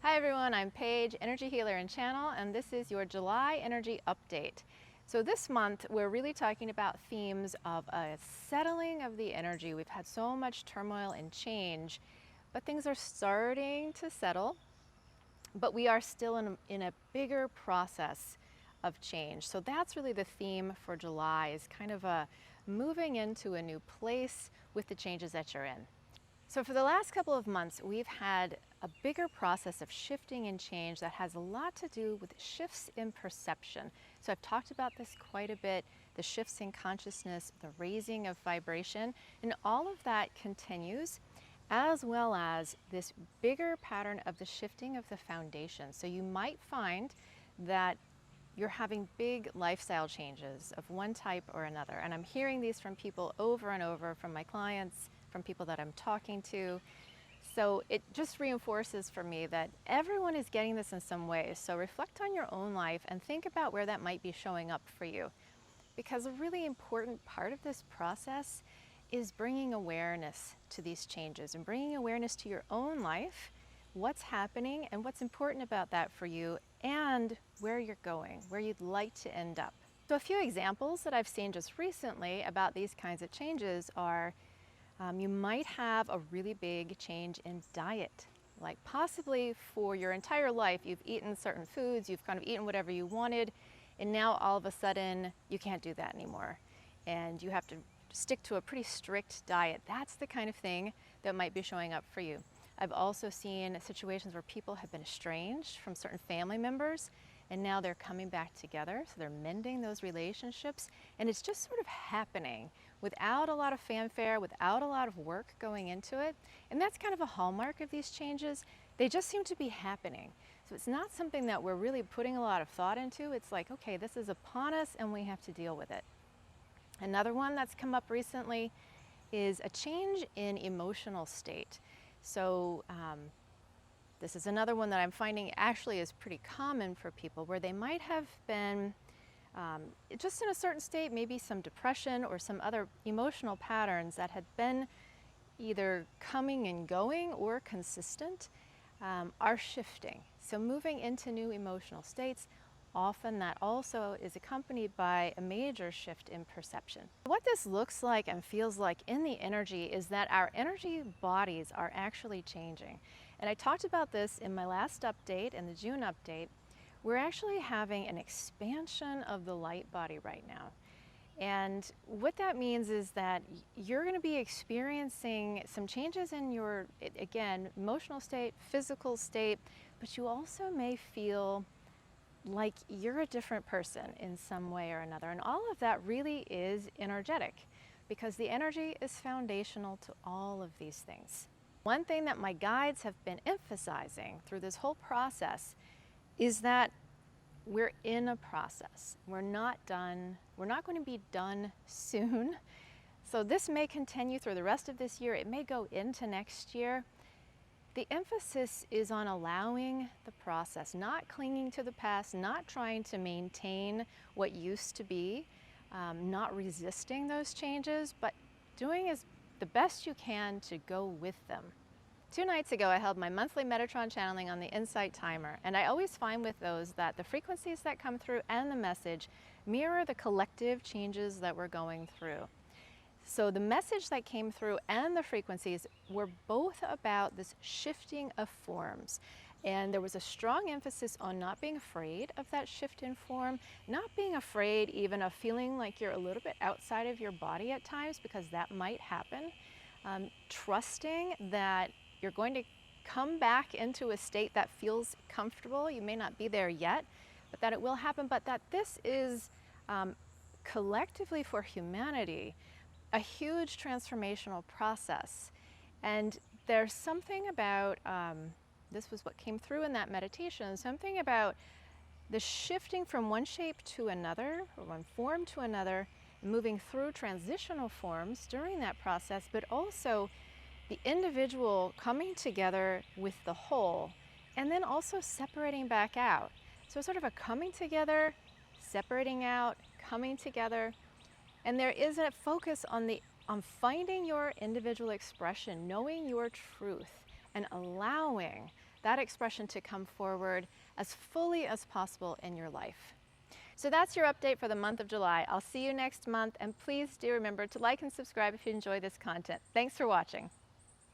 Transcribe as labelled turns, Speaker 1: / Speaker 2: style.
Speaker 1: Hi everyone, I'm Paige, Energy Healer and Channel, and this is your July Energy Update. So this month we're really talking about themes of a settling of the energy. We've had so much turmoil and change, but things are starting to settle, but we are still in a bigger process of change. So that's really the theme for July, is kind of a moving into a new place with the changes that you're in. So for the last couple of months, we've had a bigger process of shifting and change that has a lot to do with shifts in perception. So I've talked about this quite a bit, the shifts in consciousness, the raising of vibration, and all of that continues, as well as this bigger pattern of the shifting of the foundation. So you might find that you're having big lifestyle changes of one type or another. And I'm hearing these from people over and over, from my clients, from people that I'm talking to. So it just reinforces for me that everyone is getting this in some way. So reflect on your own life and think about where that might be showing up for you. Because a really important part of this process is bringing awareness to these changes and bringing awareness to your own life, what's happening and what's important about that for you, and where you're going, where you'd like to end up. So a few examples that I've seen just recently about these kinds of changes are you might have a really big change in diet. Like possibly for your entire life, you've eaten certain foods, you've kind of eaten whatever you wanted, and now all of a sudden you can't do that anymore. And you have to stick to a pretty strict diet. That's the kind of thing that might be showing up for you. I've also seen situations where people have been estranged from certain family members, and now they're coming back together, so they're mending those relationships, and it's just sort of happening without a lot of fanfare, without a lot of work going into it. And that's kind of a hallmark of these changes. They just seem to be happening. So it's not something that we're really putting a lot of thought into. It's like, okay, this is upon us and we have to deal with it. Another one that's come up recently is a change in emotional state. So this is another one that I'm finding actually is pretty common for people, where they might have been just in a certain state, maybe some depression or some other emotional patterns that had been either coming and going or consistent, are shifting. So moving into new emotional states, often that also is accompanied by a major shift in perception. What this looks like and feels like in the energy is that our energy bodies are actually changing. And I talked about this in my last update, in the June update. We're actually having an expansion of the light body right now. And what that means is that you're going to be experiencing some changes in your, again, emotional state, physical state, but you also may feel like you're a different person in some way or another. And all of that really is energetic, because the energy is foundational to all of these things. One thing that my guides have been emphasizing through this whole process is that we're in a process. We're not done. We're not going to be done soon. So this may continue through the rest of this year. It may go into next year. The emphasis is on allowing the process, not clinging to the past, not trying to maintain what used to be, not resisting those changes, but doing the best you can to go with them. 2 nights ago, I held my monthly Metatron channeling on the Insight Timer, and I always find with those that the frequencies that come through and the message mirror the collective changes that we're going through. So the message that came through and the frequencies were both about this shifting of forms. And there was a strong emphasis on not being afraid of that shift in form, not being afraid even of feeling like you're a little bit outside of your body at times, because that might happen. Trusting that you're going to come back into a state that feels comfortable. You may not be there yet, but that it will happen, but that this is collectively for humanity a huge transformational process. And there's something about, this was what came through in that meditation, something about the shifting from one shape to another, or one form to another, moving through transitional forms during that process, but also the individual coming together with the whole, and then also separating back out. So sort of a coming together, separating out, coming together. And there is a focus on finding your individual expression, knowing your truth, and allowing that expression to come forward as fully as possible in your life. So that's your update for the month of July. I'll see you next month, and please do remember to like and subscribe if you enjoy this content. Thanks for watching.